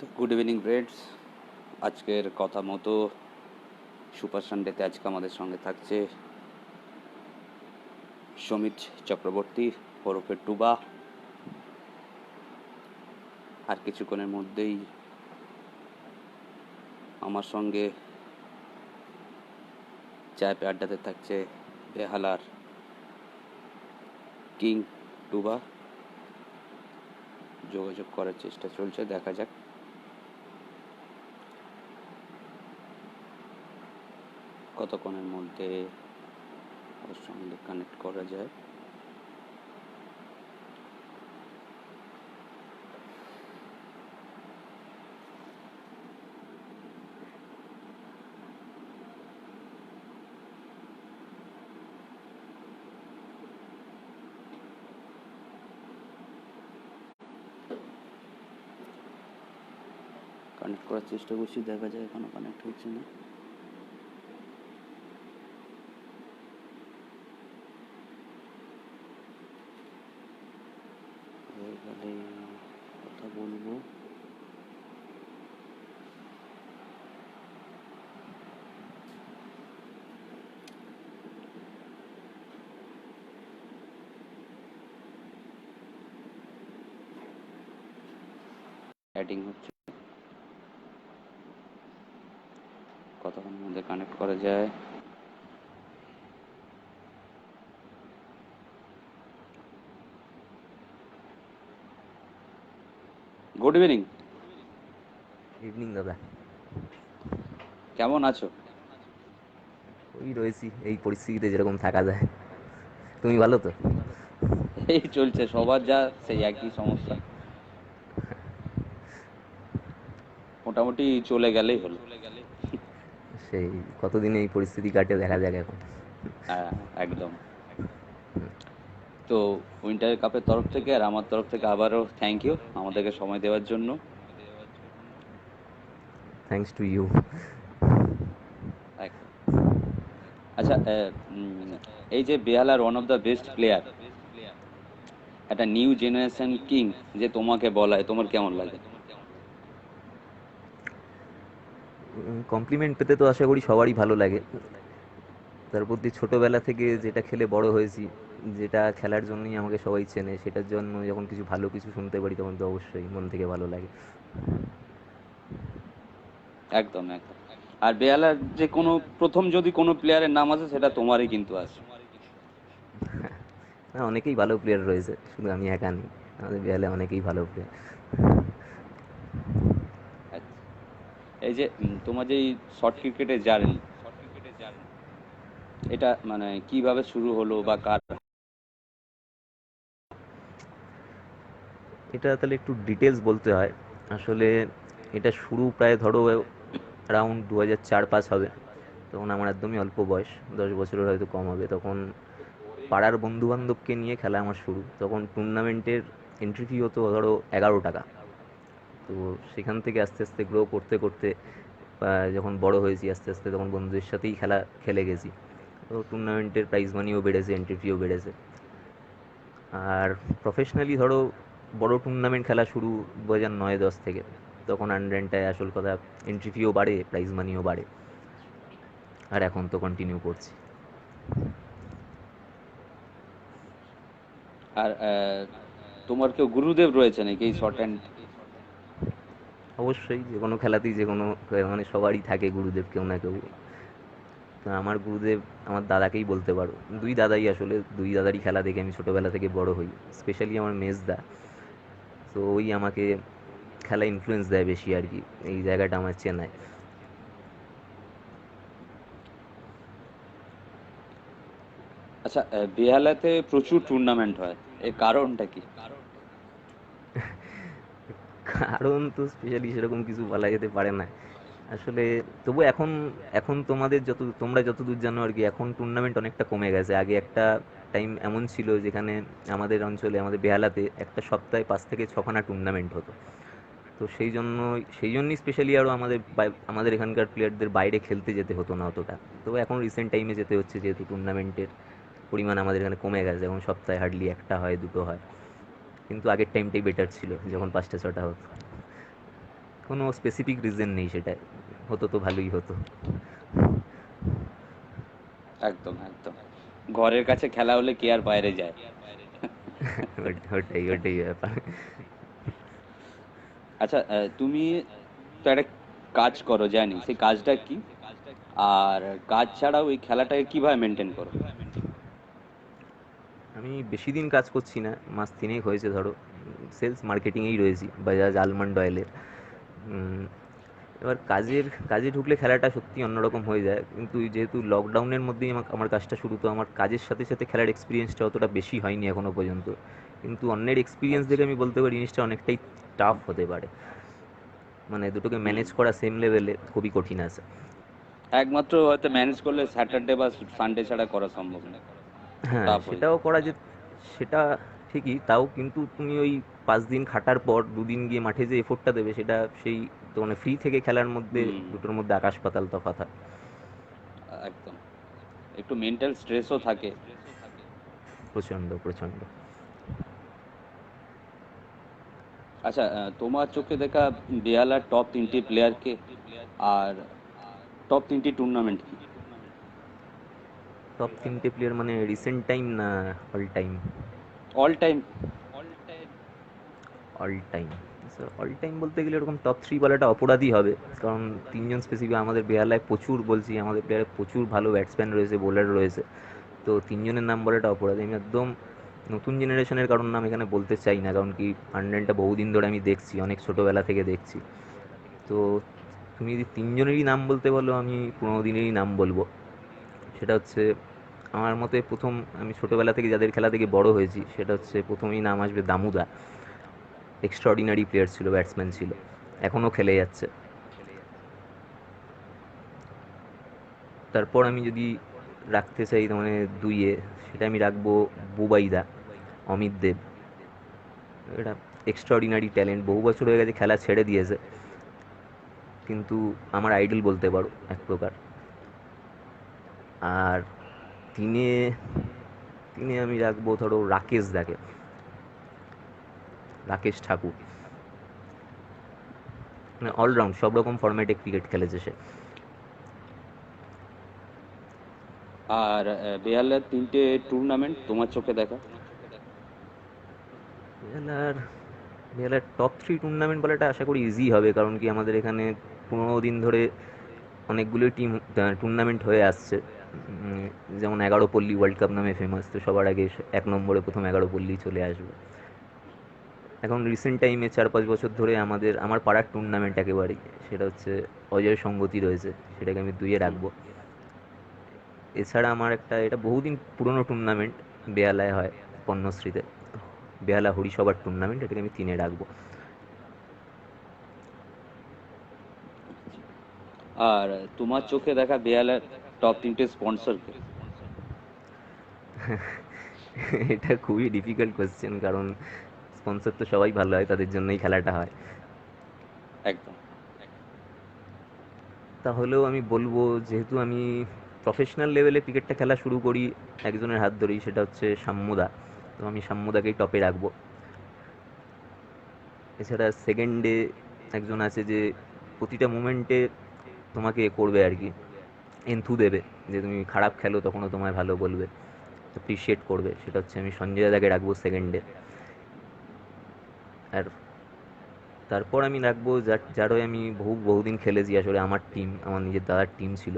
তো good evening friends, আজকের কথা মতো সুপার সানডেতে আজকে আমাদের সঙ্গে থাকছে সমিত চক্রবর্তী ওরফে টুবা। আর কিছুক্ষণের মধ্যেই আমার সঙ্গে চায় পে আড্ডাতে থাকছে বেহালার কিং টুবা। যোগাযোগ করার চেষ্টা চলছে, দেখা যাক কতক্ষণের মধ্যে ওর সঙ্গে কানেক্ট করা যায়। কানেক্ট করার চেষ্টা করছি, দেখা যায় এখনো কানেক্ট হচ্ছে না। হয়ে গেলে কথা বলবো। অ্যাডিং হচ্ছে, কতক্ষণের মধ্যে কানেক্ট করা যায়। Good evening. ইভিনিং দাদা। কেমন আছো? ওই রয়েছি, এই পরিস্থিতিতে যেরকম থাকা যায়। তুমি ভালো তো? এই চলছে, সবার যা সেই একই সমস্যা, মোটামুটি চলে গেলেই হলো। সেই কতদিন এই পরিস্থিতি কাটে দেখা যাক এখন। হ্যাঁ, একদম। তো উইন্টার কাপের তরফ থেকে আর আমার তরফ থেকে আবারও থ্যাংক ইউ আমাদেরকে সময় দেওয়ার জন্য। Thanks to you. একদম। আচ্ছা, এই যে বেহালার one of the best player, একটা নিউ জেনারেশন কিং যে তোমাকে বলা হয়, তোমার কেমন লাগে? কমপ্লিমেন্ট পেতে তো আশা করি সবারই ভালো লাগে। তার প্রতি ছোটোবেলা থেকে যেটা খেলে বড় হয়েছি, যেটা খেলার জন্যই আমাকে সবাই চেনে, সেটার জন্য যখন কিছু ভালো কিছু শুনতে পারি তখন তো অবশ্যই মন থেকে ভালো লাগে। একদম একদম। আর বেহালার যে কোনো প্রথম যদি কোনো প্লেয়ারের নাম আছে, সেটা তোমারই কিন্তু আছে। না, অনেকেই ভালো প্লেয়ার রয়েছে, শুধু আমি একা নেই। আমাদের বিহালে অনেকেই ভালো প্লেয়ার। আচ্ছা, এই যে তোমার যে শর্ট ক্রিকেটের জার্নি, এটা মানে কিভাবে শুরু হলো বা কার? এটা তাহলে একটু ডিটেলস বলতে হয়। আসলে এটা শুরু প্রায় ধরো অ্যারাউন্ড 2004-05 হবে। তখন আমার একদমই অল্প বয়স, 10 বছরের হয়তো কম হবে। তখন পাড়ার বন্ধু বান্ধবকে নিয়ে খেলা আমার শুরু। তখন টুর্নামেন্টের এন্ট্রি ফি হতো ধরো 11 টাকা। তো সেখান থেকে আস্তে আস্তে গ্রো করতে করতে যখন বড় হয়েছি আস্তে আস্তে, তখন বন্ধুদের সাথেই খেলা খেলে গেছি। তো টুর্নামেন্টের প্রাইজ মানিও বেড়েছে, এন্ট্রি ফিও বেড়েছে। আর প্রফেশনালি ধরো বড় টুর্নামেন্ট খেলা শুরু 2009-10 থেকে। তখন আন্ডারটায় আসল কথা, এন্ট্রি ফিও বাড়ে, প্রাইজ মানিও বাড়ে। আর এখন তো কন্টিনিউ করছি। আর তোমার কেউ গুরুদেব রয়েছে নাকি এই শর্ট হ্যান্ড? অবশ্যই যে কোনো খেলাতেই যে কোনো মানে সবারই থাকে গুরুদেব কেউ না কেউ। তো আমার গুরুদেব আমার দাদাকেই বলতে পারো। দুই দাদাই আসলে, দুই দাদারই খেলা দেখে আমি ছোটোবেলা থেকে বড় হই। স্পেশালি আমার মেজদা। তো ওই আমাকে খেলা ইনফ্লুয়েন্স দেয় বেশি আর কি, এই জায়গাটা আমার চেনায়। আচ্ছা, বেহালাতে প্রচুর টুর্নামেন্ট হয়, এর কারণটা কি? কারণ তো স্পেশালি সেরকম কিছু বলা যেতে পারে না আসলে। তবু এখন, এখন তোমাদের তোমরা যতদূর জানো আর কি, এখন টুর্নামেন্ট অনেকটা কমে গেছে। আগে একটা টাইম এমন ছিল যেখানে আমাদের অঞ্চলে, আমাদের বেহালাতে একটা সপ্তাহে 5 থেকে 6খানা টুর্নামেন্ট হতো। তো সেই জন্যই স্পেশালি আরও আমাদের এখানকার প্লেয়ারদের বাইরে খেলতে যেতে হতো না অতটা। তো এখন রিসেন্ট টাইমে যেতে হচ্ছে, যেহেতু টুর্নামেন্টের পরিমাণ আমাদের এখানে কমে গেছে। এখন সপ্তাহে হার্ডলি একটা হয়, দুটো হয়। কিন্তু আগের টাইমটাই বেটার ছিল, যখন 5টা 6টা হতো। কোনো স্পেসিফিক রিজন নেই সেটায়, হতো তো ভালোই হতো। একদম একদম। ঘরের কাছে খেলা হলে কে আর বাইরে যায়? ওটাই ওটাই ব্যাপার। আচ্ছা, তুমি তো একটা কাজ করো জানি, সেই কাজটা কি? আর কাজ ছাড়াও এই খেলাটাকে কিভাবে মেনটেন করো? আমি বেশি দিন কাজ করছি না, মাস তিনেক হয়েছে ধরো। সেলস মার্কেটিংয়েই রয়েছি বাজাজ আলমন্ড অয়েলের। উম, এবার কাজে ঢুকলে খেলাটা সত্যি অন্যরকম হয়ে যায়, কিন্তু যেহেতু লকডাউনের মধ্যেই আমার কাজটা শুরু, তো আমার কাজের সাথে সাথে খেলার এক্সপিরিয়েন্সটা অতটা বেশি হয়নি এখনো পর্যন্ত। কিন্তু অন্যের এক্সপিরিয়েন্স আচ্ছা। দেখে আমি বলতে পারি জিনিসটা অনেকটাই টাফ হতে পারে, মানে দুটোকে হুম। ম্যানেজ করা সেম লেভেলে খুবই কঠিন আছে। একমাত্র হয়তো ম্যানেজ করলে স্যাটারডে বা সানডে ছাড়া করা সম্ভব না, খুব হ্যাঁ, টাফ হয়ে সেটাও যায়। করা সেটা ঠিকই, তাও কিন্তু তুমি ওই 5 দিন খাটার পর 2 দিন গিয়ে মাঠে যে এফোর্টটা দেবে সেটা সেই, তো মানে ফ্রি থেকে খেলার মধ্যে হুম। দুটোর মধ্যে আকাশ পাতাল তফাৎ হয়। একদম। একটু মেন্টাল স্ট্রেসও থাকে। প্রচণ্ড প্রচণ্ড। আচ্ছা, তোমার চোখে দেখা বেহালার টপ 3টি প্লেয়ারকে, আর টপ 3টি টুর্নামেন্ট কি? টপ 3টে প্লেয়ার মানে রিসেন্ট টাইম না all time? All time. All time. All time বলতে গেলে এরকম টপ 3 বলাটা অপরাধী হবে, কারণ তিনজন স্পেসিফিক আমাদের বেহালায় প্রচুর, বলছি আমাদের প্লেয়ারে প্রচুর ভালো ব্যাটসম্যান রয়েছে, বোলার রয়েছে। তো তিনজনের নাম বলাটা অপরাধী। আমি একদম নতুন জেনারেশনের কারোর নাম এখানে বলতে চাই না, কারণ কি আন্ডারটা বহুদিন ধরে আমি দেখছি, অনেক ছোটোবেলা থেকে দেখছি। তো তুমি যদি তিনজনেরই নাম বলতে বলো, আমি পুরোনো দিনেরই নাম বলবো। সেটা হচ্ছে, আমার মতে প্রথম, আমি ছোটোবেলা থেকে যাদের খেলা থেকে বড় হয়েছি, সেটা হচ্ছে প্রথমেই নাম আসবে দামুদা। এক্সট্রাঅর্ডিনারি প্লেয়ার ছিল, ব্যাটসম্যান ছিল, এখনও খেলে যাচ্ছে। তারপর আমি যদি রাখতে চাই তো মানে দুইয়ে, সেটা আমি রাখবো বুবাইদা, অমিত দেব। এটা এক্সট্রাঅর্ডিনারি ট্যালেন্ট, বহু বছর হয়ে গেছে খেলা ছেড়ে দিয়েছে, কিন্তু আমার আইডল বলতে পারো এক প্রকার। আর তিনে তিনে আমি রাখবো ধরো রাকেশ দাকে, রাকেশ ঠাকুর। মানে অলরাউন্ড সব রকম ফরম্যাটে ক্রিকেট খেলেছে সে। আর বেহালার 3টে টুর্নামেন্ট তোমার চোখে দেখা। বেহালার বেহালার টপ 3 টুর্নামেন্ট বলাটা আশা করি ইজি হবে, কারণ কি আমাদের এখানে 15 দিন ধরে অনেকগুলো টিম টুর্নামেন্ট হয়ে আসছে। উম, যেমন 11 পল্লী ওয়ার্ল্ড কাপ নামে ফেমাস, তো সবার আগে 1 নম্বরে প্রথম 11 পল্লী চলে আসবে। এখন রিসেন্ট টাইমে 4-5 বছর ধরে আমার পাড়ার টুর্নামেন্ট একেবারেই, সেটা হচ্ছে অজয় সঙ্গতি রয়েছে, সেটাকে আমি দুইয়ে হুম। রাখবো। এছাড়া আমার একটা, এটা বহুদিন পুরনো টুর্নামেন্ট, বেহালায় হয়, পণ্যশ্রীতে, বেহালা হরিসভার টুর্নামেন্ট, এটাকে আমি 3-এ রাখবো। আর তোমার চোখে দেখা বেহালার টপ 3টে স্পন্সরকে? এটা খুবই ডিফিকাল্ট কোয়েশ্চেন, কারণ স্পন্সর তো সবাই ভালো হয়, তাদের জন্যই খেলাটা হয়। একদম। তাহলেও আমি বলবো, যেহেতু আমি প্রফেশনাল লেভেলে ক্রিকেটটা খেলা শুরু করি একজনের হাত ধরেই, সেটা হচ্ছে সাম্যদা, তো আমি সাম্যদাকেই টপে রাখবো। এছাড়া সেকেন্ডে একজন আছে যে প্রতিটা মুমেন্টে তোমাকে করবে আর কি, এন্থু দেবে, যে তুমি খারাপ খেলো তখনও তোমায় ভালো বলবে, অ্যাপ্রিসিয়েট করবে, সেটা হচ্ছে আমি সঞ্জয় দাদাকে রাখবো সেকেন্ডে। আর তারপর আমি রাখবো যার হয়ে আমি বহুদিন খেলেছি, আসলে আমার টিম, আমার নিজের দাদার টিম ছিল,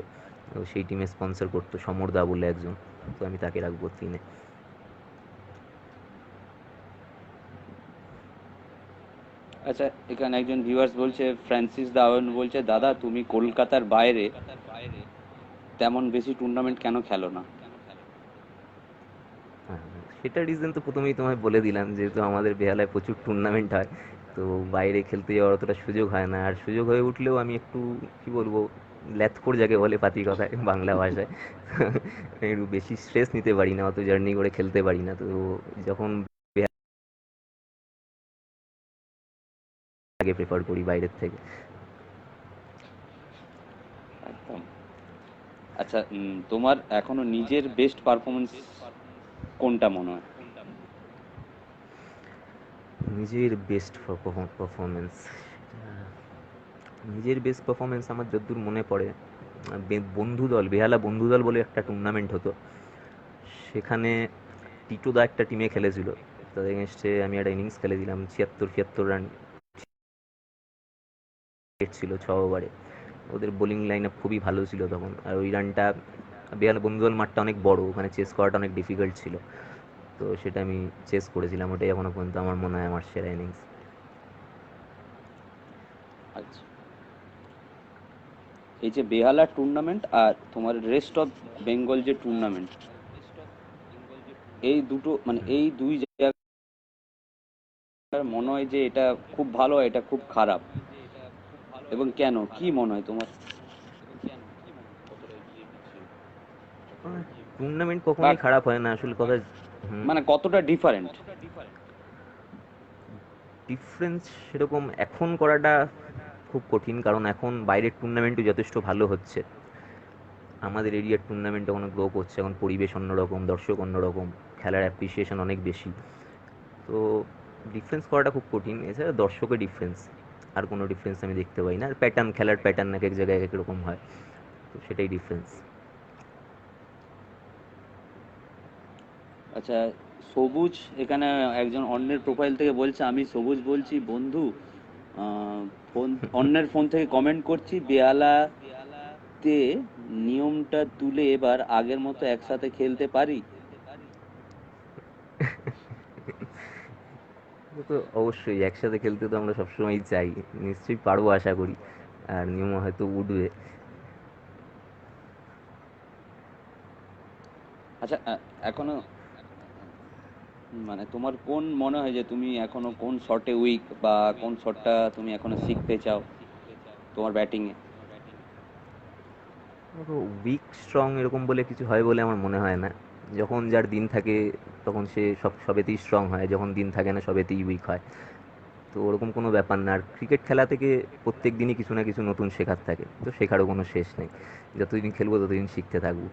তো সেই টিমে স্পন্সর করতো সমর দা বলে একজন, তো আমি তাকে রাখবো 3-এ। আচ্ছা, এখানে একজন ভিউয়ার্স বলছে, ফ্রান্সিস দাওয়ান বলছে, দাদা তুমি কলকাতার বাইরে তেমন বেশি টুর্নামেন্ট কেন খেলো না? হ্যাঁ, সেটা রিজন তো প্রথমেই তোমায় বলে দিলাম, যেহেতু আমাদের বেহালায় প্রচুর টুর্নামেন্ট হয়, তো বাইরে খেলতে যাওয়ার অতটা সুযোগ হয় না। আর সুযোগ হয়ে উঠলেও আমি একটু, কি বলবো, ল্যাথখোর যাকে বলে পাতি কথায় বাংলা ভাষায়, একটু বেশি স্ট্রেস নিতে পারি না, অত জার্নি করে খেলতে পারি না, তো যখন আগে প্রেফার করি বাইরের থেকে। একদম। আচ্ছা, তোমার এখনো নিজের বেস্ট পারফরমেন্স কোনটা মনে হয়? নিজের বেস্ট পারফরমেন্স, নিজের বেস্ট পারফরমেন্স আমার যতদূর মনে পড়ে, বন্ধুদল, বেহালা বন্ধুদল বলে একটা টুর্নামেন্ট হতো, সেখানে টিটোদা একটা টিমে খেলেছিল। তাদের এগেনস্টে আমি একটা ইনিংস খেলেছিলাম, 76-74 রান ছিল 6 ওভারে। ওদের বোলিং লাইন আপ খুবই ভালো ছিল তখন, আর ওই রানটা, বেহালা বন্ধুদল মাঠটা অনেক বড়, ওখানে চেস করাটা অনেক ডিফিকাল্ট ছিল। তো সেটা আমি চেস করেছিলাম, ওটাই এখনো পর্যন্ত আমার মনে হয় আমার সেরা ইনিংস। আচ্ছা, এই যে বেহালা টুর্নামেন্ট আর তোমার রেস্ট অফ বেঙ্গল যে টুর্নামেন্ট, এই দুটো মানে এই দুই জায়গার মনে হয় যে এটা খুব ভালো, এটা খুব খারাপ, এবং কেন, কি মনে হয় তোমার? টুর্নামেন্ট বা কখনোই খারাপ হয় না আসল কথা। হুম। মানে কতটা ডিফারেন্ট? ডিফারেন্স সেরকম এখন করাটা খুব কঠিন, কারণ এখন বাইরের টুর্নামেন্টও যথেষ্ট ভালো হচ্ছে। আমাদের এরিয়ার টুর্নামেন্ট এখন গ্রো করছে, এখন পরিবেশ অন্যরকম, দর্শক অন্যরকম, খেলার অ্যাপ্রিসিয়েশন অনেক বেশি। তো ডিফারেন্স করাটা খুব কঠিন, এছাড়া দর্শকের ডিফারেন্স, আর কোনো ডিফারেন্স আমি দেখতে পাই না। আর প্যাটার্ন, খেলার প্যাটার্ন এক এক জায়গায় এক এক রকম হয়, তো সেটাই ডিফারেন্স। আচ্ছা, সবুজ এখানে একজন অন্যের প্রোফাইল থেকে বলছে, আমি সবুজ বলছি বন্ধু, আহ, ফোন, অন্যের ফোন থেকে কমেন্ট করছি, বেহালাতে নিয়মটা তুলে এবার আগের মতো একসাথে খেলতে পারি। তো অবশ্যই একসাথে খেলতে তো আমরা সবসময়ই চাই, নিশ্চয়ই পারবো আশা করি, আর নিয়ম হয়তো উঠবে। আচ্ছা, এখনো মানে তোমার কোন মনে হয় যে তুমি এখনো কোন শটে উইক, বা কোন শটটা তুমি এখনো শিখতে চাও তোমার ব্যাটিং এ? উইক স্ট্রং এরকম বলে কিছু হয় বলে আমার মনে হয় না। যখন যার দিন থাকে তখন সে সবেতেই স্ট্রং হয়, যখন দিন থাকে না সবেতেই উইক হয়। তো ওরকম কোনো ব্যাপার না। আর ক্রিকেট খেলা থেকে প্রত্যেক দিনই কিছু না কিছু নতুন শেখার থাকে, তো শেখারও কোনো শেষ নেই। যতদিন খেলবো ততদিন শিখতে থাকবো।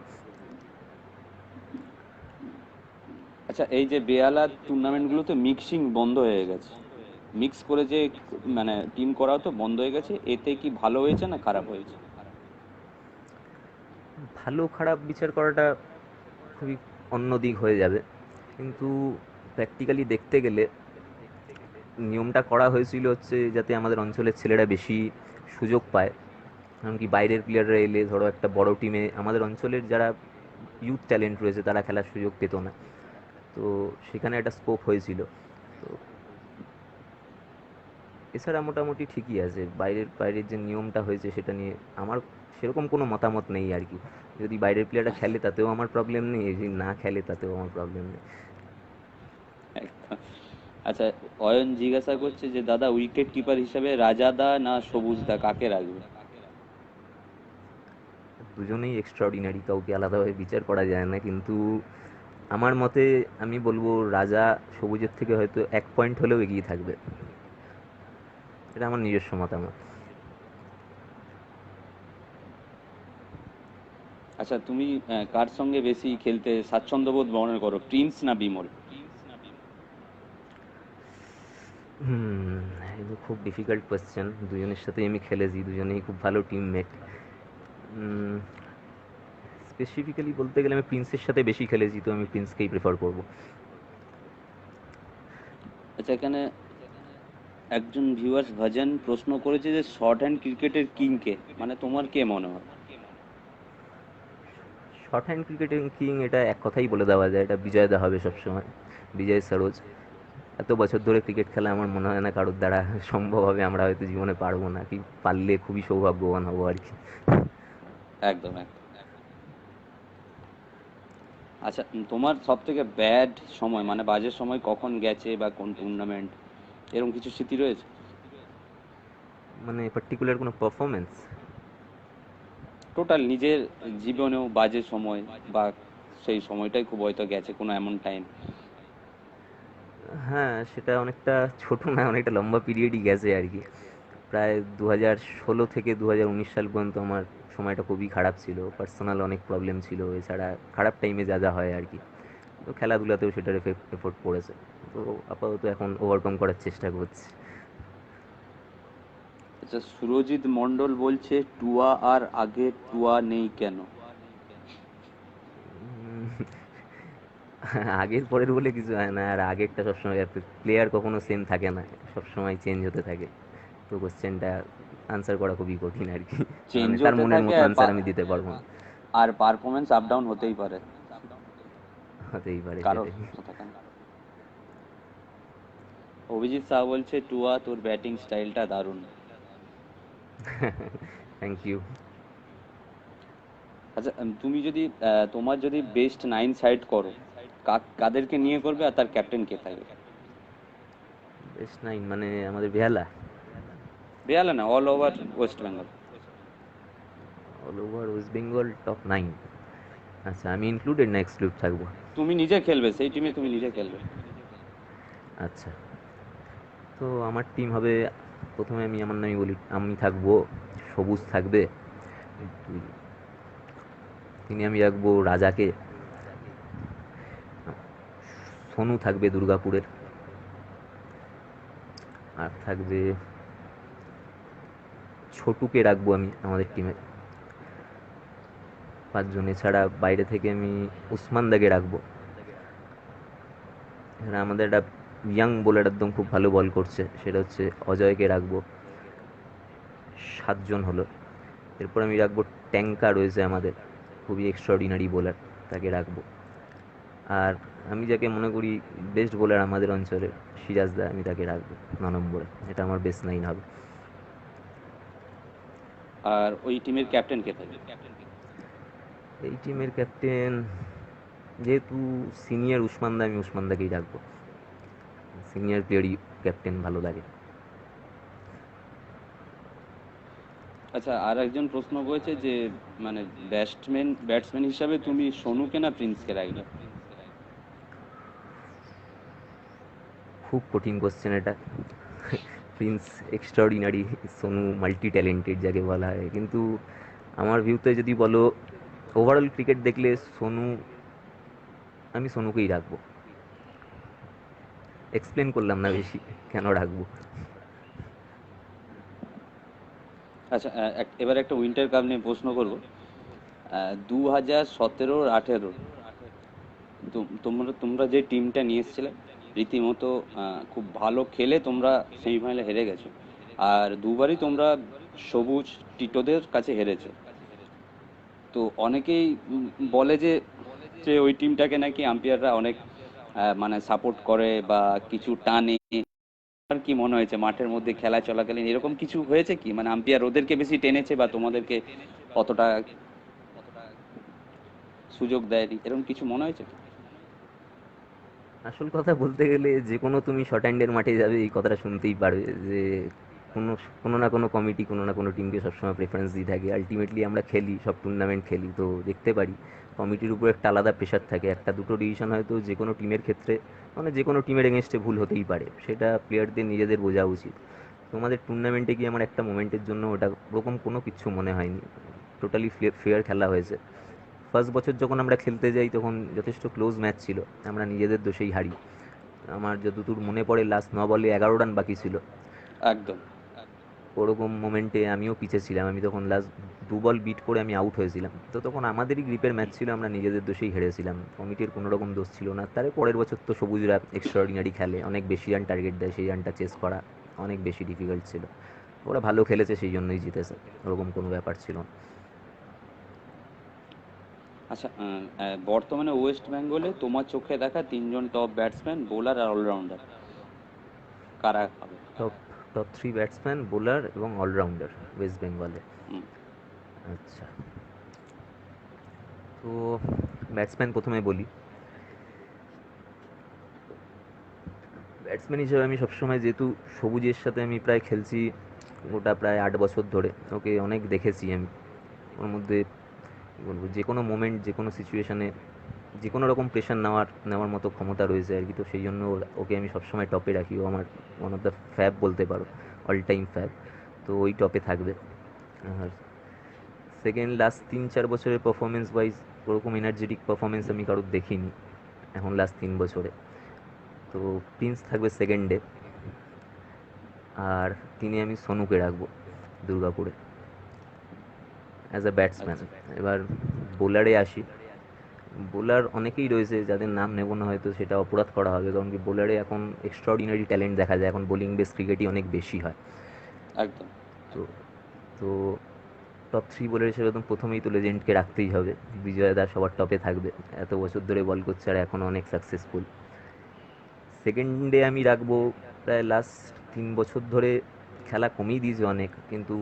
আচ্ছা, এই যে বেহালা টুর্নামেন্ট গুলোতে মিক্সিং বন্ধ হয়ে গেছে, মিক্স করে যে মানে টিম করা তো বন্ধ হয়ে গেছে, এতে কি ভালো হয়েছে না খারাপ হয়েছে? ভালো খারাপ বিচার করাটা খুবই অন্য দিক হয়ে যাবে, কিন্তু প্র্যাকটিক্যালি দেখতে গেলে নিয়মটা করা হয়েছিল হচ্ছে যাতে আমাদের অঞ্চলের ছেলেরা বেশি সুযোগ পায়। এমনকি বাইরের প্লেয়াররা এলে, ধরো একটা বড় টিমে আমাদের অঞ্চলের যারা ইউথ ট্যালেন্ট রয়েছে তারা খেলার সুযোগ পেত না। তো সেখানে একটা স্কোপ হয়েছিল। তো এছাড়া মোটামুটি ঠিকই আছে, বাইরের বাইরের যে নিয়মটা হয়েছে সেটা নিয়ে আমার সেরকম কোনো মতামত নেই আর কি। যদি বাইরের প্লেয়াররা খেলে তাতেও আমার প্রবলেম নেই, যদি না খেলে তাতেও আমার প্রবলেম নেই। একদম। আচ্ছা, অয়ন জিজ্ঞাসা করছে যে দাদা, উইকেট কিপার হিসেবে রাজাদা না সবুজদা, কাকে রাখবে? দুজনেই এক্সট্রাঅর্ডিনারি, কাউকে আলাদাভাবে বিচার করা যায় না, কিন্তু আমার মতে আমি বলবো রাজা সবুজের থেকে হয়তো 1 পয়েন্ট হলেও এগিয়ে থাকবে। এটা আমার নিজস্ব মতামত। আচ্ছা, তুমি কার সঙ্গে বেশি খেলতে স্বাচ্ছন্দ্য বোধ মনে করো, প্রিন্স না বিমল? হুম, এটা খুব ডিফিকাল্ট কোয়েশ্চেন। দুজনের সাথেই আমি খেলেছি, দুজনেই খুব ভালো টিমমেট। স্পেসিফিক্যালি বলতে গেলে আমি প্রিন্সের সাথে বেশি খেলেছি, তো আমি প্রিন্সকেই প্রেফার করব। আচ্ছা, এখানে একজন ভিউয়ার্স ভজন প্রশ্ন করেছে যে শর্ট হ্যান্ড ক্রিকেটের কিং কে, মানে তোমার কে মনে হয়? শর্ট হ্যান্ড ক্রিকেটিং কিং এটা এক কথাই বলে দেওয়া যায়, এটা বিজয় দা হবে সবসময়, বিজয় সরোজ। এত বছর ধরে ক্রিকেট খেলা আমার মনে হয় না কারোর দ্বারা সম্ভব হবে, আমরা হয়তো জীবনে পারবো না, কি পারলে খুবই সৌভাগ্যবান হবো আর কি। একদম, একদম। আচ্ছা, তোমার সব থেকে ব্যাড সময় মানে বাজে সময় কখন গেছে, বা কোন টুর্নামেন্ট, এরকম কিছু স্মৃতি রয়েছে? মানে পার্টিকুলার কোনো পারফরমেন্স? টোটাল নিজের জীবনেও বাজে সময়, বা সেই সময়টাই খুব হয়তো গেছে কোনো এমন টাইম। হ্যাঁ, সেটা অনেকটা ছোট না, অনেকটা লম্বা পিরিয়ডই গেছে আর কি। প্রায় 2016 থেকে 2019 সাল পর্যন্ত আমার সময়টা খুবই খারাপ ছিল, পার্সোনাল অনেক প্রবলেম ছিল, এছাড়া খারাপ টাইমে যা যা হয় আর কি। তো খেলাধুলাতেও সেটার এফোর্ট পড়েছে। তো আপাতত এখন ওভারকাম করার চেষ্টা করছি। আচ্ছা, সুরজিৎ মন্ডল বলছে টুয়া আর আগে টুয়া নেই কেন? উম, আগের পরের বলে কিছু হয় না, আর আগেরটা সবসময় প্লেয়ার কখনো সেম থাকে না, সবসময় চেঞ্জ হতে থাকে। তো কোশ্চেনটা আনসার করা খুবই কঠিন আর কি, কারণ চেঞ্জ তার হতে মনের থাকে মতো আর আনসার আমি দিতে পারবো না। আর পারফরমেন্স আপ ডাউন হতেই পারে, হতেই পারে কারোর সেটাই। তো থাকে না। অভিজিৎ শাহ বলছে টুয়া তোর ব্যাটিং স্টাইলটা দারুণ। Thank you. আচ্ছা, তুমি যদি তোমার যদি বেস্ট নাইন সাইড করো, কাদেরকে নিয়ে করবে আর তার ক্যাপ্টেন কে থাকবে? বেস্ট নাইন মানে আমাদের বেহালা? বেয়ালা না, all over West Bengal. All over West Bengal top nine? আচ্ছা, আমি ইনক্লুডেড না এক্সক্লুড থাকবো? তুমি নিজে খেলবে, সেই টিমে তুমি নিজে খেলবে। আচ্ছা, তো আমার টিম হবে, প্রথমে আমি আমার নামই বলি, আমি থাকবো, সবুজ থাকবে, দুই, তিনি আমি রাখবো রাজাকে, সোনু থাকবে দুর্গাপুরের, আর থাকবে ছোটুকে রাখবো আমি আমাদের টিমে, পাঁচজন। এছাড়া বাইরে থেকে আমি উসমান দাকে রাখবো। এখানে আমাদের একটা ইয়াং বোলার একদম খুব ভালো বল করছে, সেটা হচ্ছে অজয়কে রাখবো। সাতজন হলো। এরপর আমি রাখবো ট্যাঙ্কা, রয়েছে আমাদের খুবই এক্সট্রাঅর্ডিনারি বোলার, তাকে রাখবো। আর আমি যাকে মনে করি বেস্ট বোলার আমাদের অঞ্চলের, সিরাজ দা, আমি তাকে রাখবো 9 নম্বরে। এটা আমার বেস্ট নাইন হবে। আর ওই টিমের ক্যাপ্টেন কে থাকবে? এই টিমের ক্যাপ্টেন, যেহেতু সিনিয়র উসমান দা, আমি উসমান দাকেই রাখবো। সিনিয়র প্লেয়ারই ক্যাপ্টেন ভালো লাগে। আচ্ছা, আর একজন প্রশ্ন করেছে যে মানে ব্যাটসম্যান হিসাবে তুমি সোনুকে না প্রিন্সকে রাখবে? খুব কঠিন কোশ্চেন এটা। Prince extraordinary, Sonu multi talented যাকে বলা হয়, কিন্তু আমার ভিউতে যদি বলো ওভারঅল ক্রিকেট দেখলে সোনু, আমি সোনুকেই রাখবো। এক্সপ্লেন করলাম না বেশি কেন রাখবো। আচ্ছা, এবার একটা উইন্টার কাপ নিয়ে প্রশ্ন করবো। 2017-18 তোমরা তোমরা যে টিমটা নিয়ে এসেছিলে, রীতিমতো খুব ভালো খেলে তোমরা সেমিফাইনালে হেরে গেছো। আর দুবারই তোমরা সবুজ টিটোদের কাছে হেরেছো। তো অনেকেই বলে যে যে ওই টিমটাকে নাকি আম্পায়াররা অনেক মানে সাপোর্ট করে বা কিছু টানে। আর কি মনে হয়েছে মাঠের মধ্যে খেলা চলাকালীন এরকম কিছু হয়েছে কি, মানে আম্পায়ার ওদেরকে বেশি টেনেছে বা তোমাদেরকে অতটা সুযোগ দেয়নি, এরকম কিছু মনে হয়েছে কি? আসল কথা বলতে গেলে, যে কোনো তুমি শর্ট হ্যান্ডের মাঠে যাবে এই কথাটা শুনতেই পারবে যে কোনো কোনো না কোনো কমিটি কোনো না কোনো টিমকে সবসময় প্রেফারেন্স দিয়ে থাকে। আলটিমেটলি আমরা খেলি, সব টুর্নামেন্ট খেলি, তো দেখতে পারি কমিটির উপর একটা আলাদা প্রেশার থাকে। একটা দুটো ডিসিশন হয়তো যে কোনো টিমের ক্ষেত্রে, মানে যে কোনো টিমের এগেনস্টে ভুল হতেই পারে, সেটা প্লেয়ারদের নিজেদের বোঝা উচিত। তোমাদের টুর্নামেন্টে গিয়ে আমার একটা মোমেন্টের জন্য ওটা ওরকম কোনো কিছু মনে হয়নি, টোটালি ফেয়ার খেলা হয়েছে। ফার্স্ট বছর যখন আমরা খেলতে যাই তখন যথেষ্ট ক্লোজ ম্যাচ ছিল, আমরা নিজেদের দোষেই হারি। আমার যতদূর মনে পড়ে লাস্ট 9 বলে 11 রান বাকি ছিল, একদম। ওরকম মোমেন্টে আমিও পিছে ছিলাম। আমি তখন লাস্ট 2 বল বিট করে আমি আউট হয়েছিলাম, তো তখন আমাদেরই গ্রিপের ম্যাচ ছিল, আমরা নিজেদের দোষেই হেরেছিলাম, কমিটির কোনো রকম দোষ ছিল না। তার পরের বছর তো সবুজরা এক্সট্রাঅর্ডিনারি খেলে, অনেক বেশি রান টার্গেট দেয়, সেই রানটা চেস করা অনেক বেশি ডিফিকাল্ট ছিল। ওরা ভালো খেলেছে সেই জন্যই জিতেছে, ওরকম কোনো ব্যাপার ছিল না। আচ্ছা, বর্তমানে ওয়েস্ট বেঙ্গলে তোমার চোখে দেখা তিনজন টপ ব্যাটসম্যান, বোলার আর অলরাউন্ডার কারা হবে? Top top three batsman, bowler এবং অলরাউন্ডার ওয়েস্ট বেঙ্গলে? হুম। আচ্ছা, তো ব্যাটসম্যান প্রথমে বলি। ব্যাটসম্যান হিসেবে আমি সবসময়, যেহেতু সবুজের সাথে আমি প্রায় খেলছি ওটা প্রায় 8 বছর ধরে, ওকে অনেক দেখেছি আমি। ওর মধ্যে কী বলবো, যে কোনো মোমেন্ট, যে কোনো সিচুয়েশানে, যে কোনো রকম প্রেশার নেওয়ার মতো ক্ষমতা রয়েছে আর কি। তো সেই জন্য ওকে আমি সবসময় টপে রাখি। ও আমার ওয়ান অফ দ্য ফ্যাব বলতে পারো, অল টাইম ফ্যাব। তো ওই টপে থাকবে। আর সেকেন্ড, লাস্ট 3-4 বছরের পারফরমেন্স ওয়াইজ ওরকম এনার্জেটিক পারফরমেন্স আমি কারোর দেখিনি এখন লাস্ট 3 বছরে। তো প্রিন্স থাকবে সেকেন্ডে, আর তিনি আমি সোনুকে রাখবো। দুর্গাপুরে অ্যাজ আ ব্যাটসম্যান। আচ্ছা। এবার বোলারে আসি। বোলার অনেকেই রয়েছে যাদের নাম নেব না, হয়তো সেটা অপরাধ করা হবে, কারণ কি বোলারে এখন এক্সট্রাঅর্ডিনারি ট্যালেন্ট দেখা যায়, এখন বোলিং বেস ক্রিকেটই অনেক বেশি হয়। একদম। তো তো টপ থ্রি বোলার হিসেবে একদম প্রথমেই তো লেজেন্ডকে রাখতেই হবে। বিজয় দা সবার টপে থাকবে, এত বছর ধরে বল করছে আর এখনও অনেক সাকসেসফুল। সেকেন্ডে আমি রাখবো, প্রায় লাস্ট 3 বছর ধরে খেলা কমিয়ে দিয়েছে অনেক, কিন্তু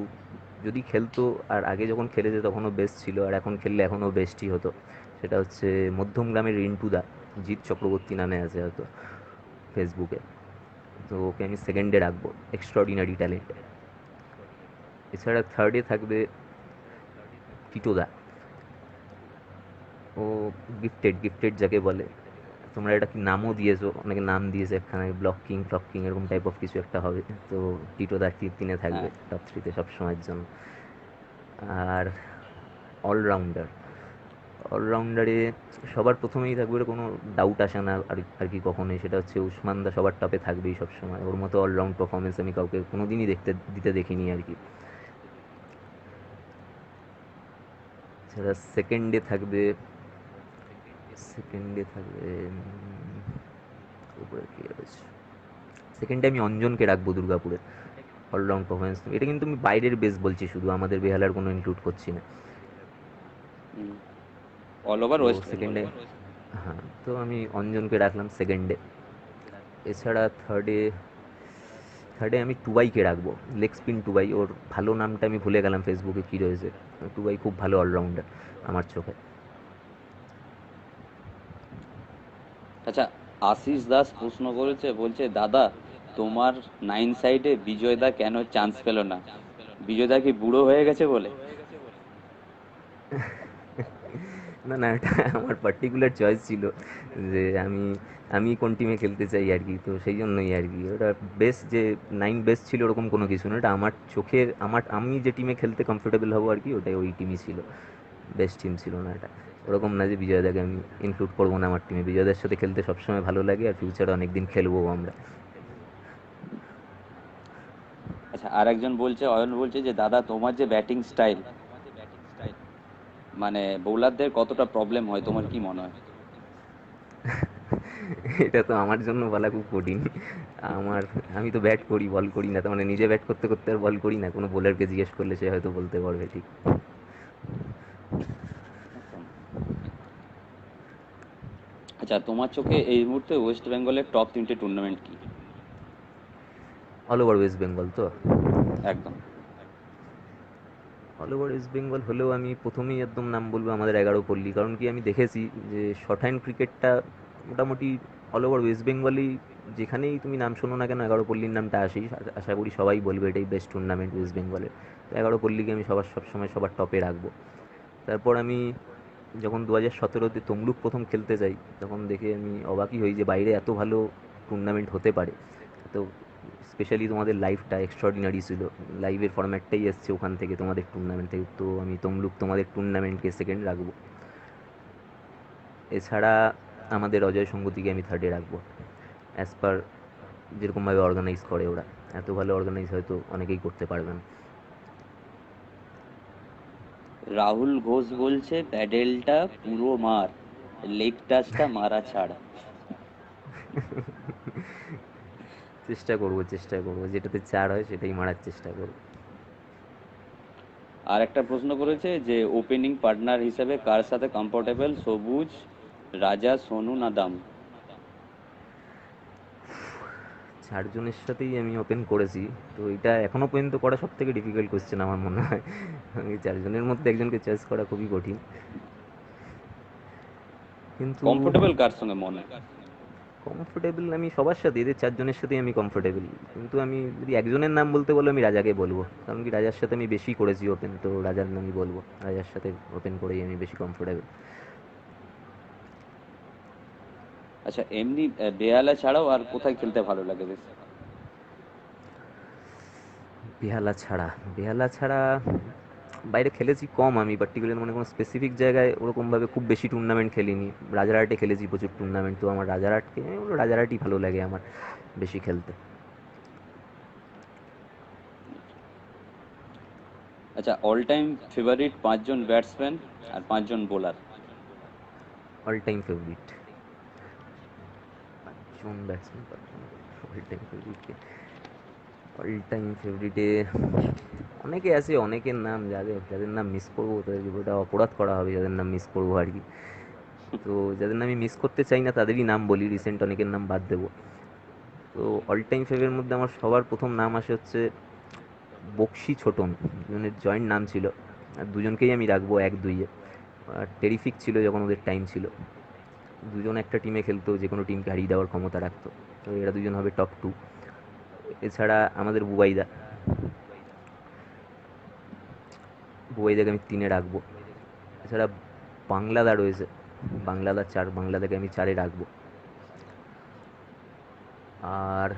যদি খেলতো আর আগে যখন খেলেছে তখনও বেস্ট ছিল, আর এখন খেললে এখনও বেস্টই হতো। সেটা হচ্ছে মধ্যম গ্রামের রিন্টুদা, জিৎ চক্রবর্তী নামে আছে হয়তো ফেসবুকে। তো ওকে আমি সেকেন্ডে রাখবো, এক্সট্রাঅর্ডিনারি ট্যালেন্ট। এছাড়া থার্ডে থাকবে টিটোদা। ও গিফটেড, গিফটেড যাকে বলে, তোমরা এটা কি নামও দিয়েছো, অনেকে নাম দিয়েছে একখানে ব্লকিং ফ্লকিং এরকম টাইপ অফ কিছু একটা হবে। তো টিটোদা তিনে থাকবে হ্যাঁ। টপ থ্রিতে সব সময়ের জন্য। আর অলরাউন্ডার, অলরাউন্ডারে সবার প্রথমেই থাকবে, ওর কোনো ডাউট আসে না আর কি কখনোই, সেটা হচ্ছে উসমান দা সবার টপে থাকবেই সবসময়। ওর মতো অলরাউন্ড পারফরমেন্স আমি কাউকে কোনোদিনই দিতে দেখিনি আর কি। সেটা সেকেন্ডে থাকবে উপরে কে রয়েছে, সেকেন্ডে আমি অঞ্জনকে রাখবো দুর্গাপুরে, অলরাউন্ড পারফরমেন্স। এটা কিন্তু আমি বাইরের বেস বলছি, শুধু আমাদের বেহালার কোনো ইনক্লুড করছি না। অল ওভার তো ওয়েস্ট বেঙ্গল। সেকেন্ডে, হ্যাঁ, তো আমি অঞ্জনকে রাখলাম সেকেন্ডে। এছাড়া থার্ডে আমি টুবাইকে রাখবো, লেগ স্পিন টুবাই। ওর ভালো নামটা আমি ভুলে গেলাম ফেসবুকে কী রয়েছে। টুবাই খুব ভালো অলরাউন্ডার আমার চোখে। আচ্ছা, আশিস দাস প্রশ্ন করেছে, বলছে দাদা তোমার 9 সাইডে বিজয় দা কেন চান্স পেল না? বিজয় দা কি বুড়ো হয়ে গেছে বলে? না না, এটা আমার পার্টিকুলার চয়েস ছিল যে আমি আমি কোন টিমে খেলতে চাই আর কি, তো সেই জন্যই আর কি। ওটা বেস্ট যে 9 বেস্ট ছিল ওরকম কোনো কিছু না, এটা আমার চোখে আমি যে টিমে খেলতে কমফোর্টেবল হবো আর কি, ওটাই ওই টিমই ছিল। বেস্ট টিম ছিল না এটা। ওরকম না যে বিজয়দাকে আমি ইনক্লুড করবো না আমার টিমে, বিজয়দার সাথে খেলতে সবসময় ভালো লাগে আর ফিউচারে অনেকদিন খেলবো আমরা। আচ্ছা, আর একজন বলছে, অয়ন বলছে যে দাদা তোমার যে ব্যাটিং স্টাইল, মানে বোলারদের কতটা প্রবলেম হয় তোমার কি মনে হয়? এটা তো আমার জন্য বলা খুব কঠিন। আমার আমি তো ব্যাট করি, বল করি না, তার মানে নিজে ব্যাট করতে করতে আর বল করি না। কোনো বোলারকে জিজ্ঞেস করলে সে হয়তো বলতে পারবে ঠিক। একদম। আচ্ছা, তোমার চোখে এই মুহূর্তে ওয়েস্ট বেঙ্গলের টপ 3টে টুর্নামেন্ট কি? অল ওভার ওয়েস্ট বেঙ্গল তো, একদম। অল ওভার ওয়েস্ট বেঙ্গল হলেও আমি প্রথমেই একদম নাম বলবো আমাদের 11 পল্লী। কারণ কি আমি দেখেছি যে শর্ট হ্যান্ড ক্রিকেটটা মোটামুটি অল ওভার ওয়েস্ট বেঙ্গলেই, যেখানেই তুমি নাম শোনো না কেন 11 পল্লীর নামটা আসেই। আশা করি সবাই বলবে এটাই বেস্ট টুর্নামেন্ট ওয়েস্ট বেঙ্গলের। তো 11 পল্লীকে আমি সবসময় সবার টপে রাখবো। তারপর আমি যখন 2017-তে তমলুক প্রথম খেলতে যাই, তখন দেখে আমি অবাকই হই যে বাইরে এত ভালো টুর্নামেন্ট হতে পারে। তো স্পেশালি তোমাদের লাইভটা এক্সট্রাঅর্ডিনারি ছিল, লাইভের ফরম্যাটটাই এসছে ওখান থেকে, তোমাদের টুর্নামেন্ট থেকে। তো আমি তমলুক তোমাদের টুর্নামেন্টকে সেকেন্ড রাখবো। এছাড়া আমাদের অজয় সঙ্গতিকে আমি থার্ডে রাখবো, অ্যাজ পার যেরকমভাবে অর্গানাইজ করে ওরা। এত ভালো অর্গানাইজ হয়তো অনেকেই করতে পারবেন। রাহুল ঘোষ বলছে প্যাডেলটা পুরো মার, লেগ টাচটা মারা ছাড়। চেষ্টা করবো, যেটাতে 4 হয় সেটাই মারার চেষ্টা করবো। আর একটা প্রশ্ন করেছে যে ওপেনিং পার্টনার হিসেবে কার সাথে কমফোর্টেবল, সবুজ, রাজা, সোনু না দাম? 4 জনের সাথেই আমি ওপেন করেছি, তো এটা এখনো পর্যন্ত করা সব থেকে ডিফিকাল্ট কোয়েশ্চেন আমার মনে হয়। আমি 4 জনের মধ্যে একজনকে চয়েস করা খুবই কঠিন, কিন্তু কমফোর্টেবল কার সঙ্গে মনে? কমফোর্টেবল আমি সবার সাথে, এদের 4 জনের সাথেই আমি কমফোর্টেবল। কিন্তু আমি যদি একজনের নাম বলতে বলো, আমি রাজাকে বলবো। কারণ কি রাজার সাথে আমি বেশি করেছি ওপেন, তো রাজার নামই বলবো। রাজার সাথে ওপেন করেই আমি বেশি কমফোর্টেবল। আচ্ছা, এমনি বেহালা ছাড়াও আর কোথায় খেলতে ভালো লাগে বেশ? বেহালা ছাড়া বাইরে খেলেছি কম আমি, পার্টিকুলার মানে কোনো স্পেসিফিক জায়গায় ওরকমভাবে খুব বেশি টুর্নামেন্ট খেলিনি। রাজারহাটে খেলেছি প্রচুর টুর্নামেন্ট, তো আমার রাজারহাটই ভালো লাগে আমার বেশি খেলতে। আচ্ছা, অল টাইম ফেভারিট পাঁচজন ব্যাটসম্যান আর পাঁচজন বোলার। অল টাইম ফেভারিট পাঁচজন ব্যাটসম্যান, পাঁচজন অল টাইম ফেভারিটকে, অল টাইম ফেভারিটে অনেকে আছে, অনেকের নাম যাদের যাদের নাম মিস করবো তাদেরকে ওটা অপরাধ করা হবে, যাদের নাম মিস করবো আর কি। তো যাদের নাম আমি মিস করতে চাই না তাদেরই নাম বলি, রিসেন্ট অনেকের নাম বাদ দেবো। তো অল টাইম ফেভারের মধ্যে আমার সবার প্রথম নাম আসে হচ্ছে বক্সি ছোটন, দুজনের জয়েন্ট নাম ছিল। আর দুজনকেই আমি রাখবো এক দুইয়ে। আর টেরিফিক ছিল যখন ওদের টাইম ছিল, দুজন একটা টিমে খেলতো, যে কোনো টিমকে হারিয়ে দেওয়ার ক্ষমতা রাখতো। তো এরা দুজন হবে টপ টু। এছাড়া আমাদের বুবাইদা, বুবাইদাকে আমি তিনে রাখবো। এছাড়া বাংলাদা রয়েছে, বাংলাদা চার, বাংলাদাকে আমি চারে রাখবো। আর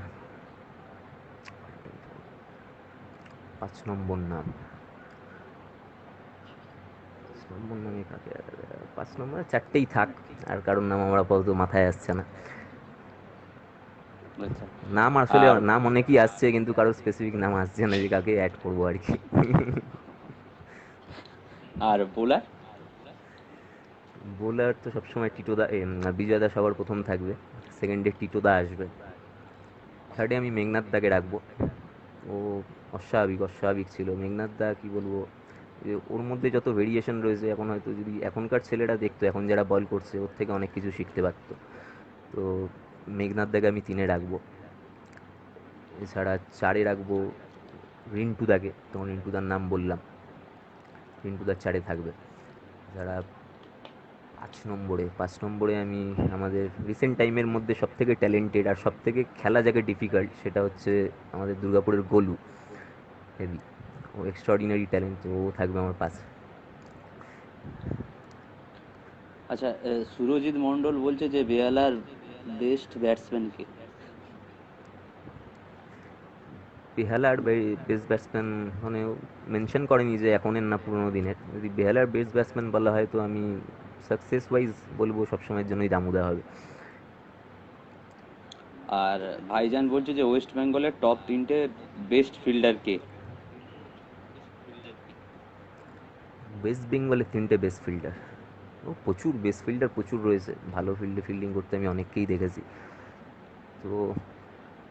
5 নম্বর নাম, 5 নম্বর নামে কাকে 5 নম্বরে চারটেই থাক, আর কারোর নাম আমার আপাতত মাথায় আসছে না। আচ্ছা। নাম আসলে আর নাম অনেকই আসছে কিন্তু কারোর স্পেসিফিক নাম আসছে না যে কাকে অ্যাড করবো আর কি। আর বোলার? বোলার তো সবসময় টিটোদা, বিজয় দা সবার প্রথম থাকবে, সেকেন্ডে টিটোদা আসবে, থার্ডে আমি মেঘনাথ দাকে রাখবো। ও অস্বাভাবিক অস্বাভাবিক ছিল মেঘনাথ দা, কি বলবো, যে ওর মধ্যে যত ভেরিয়েশন রয়েছে, এখন হয়তো যদি এখনকার ছেলেরা দেখতো, এখন যারা বল করছে ওর থেকে অনেক কিছু শিখতে পারতো। তো মেঘনাথ দাকে আমি তিনে রাখবো। এছাড়া চারে রাখবো রিন্টু দাকে, তখন রিন্টু দার নাম বললাম, রিন্টু দার চারে থাকবে। যারা 5 নম্বরে আমি আমাদের রিসেন্ট টাইমের মধ্যে সবথেকে ট্যালেন্টেড আর সবথেকে খেলা যাকে ডিফিকাল্ট, সেটা হচ্ছে আমাদের দুর্গাপুরের গোলু, হেভি, ও এক্সট্রাঅর্ডিনারি ট্যালেন্ট, ও থাকবে আমার পাশে। আচ্ছা, সুরজিৎ মন্ডল বলছে যে বেহালার বেস্ট ব্যাটসম্যান কে? বেহালার বেস্ট ব্যাটসম্যান মানে মেনশন করেনি যে এখনের না পুরোনো দিনের। যদি বেহালার বেস্ট ব্যাটসম্যান বলা হয় তো আমি সাকসেস ওয়াইজ বলবো সবসময়ের জন্যই দামুদা হবে। আর ভাইজান বলছে যে ওয়েস্ট বেঙ্গলের টপ তিনটে বেস্ট ফিল্ডার কে? ওয়েস্ট বেঙ্গলের 3টে বেস্ট ফিল্ডার, ও প্রচুর বেস্ট ফিল্ডার প্রচুর রয়েছে, ভালো ফিল্ডে ফিল্ডিং করতে আমি অনেককেই দেখেছি। তো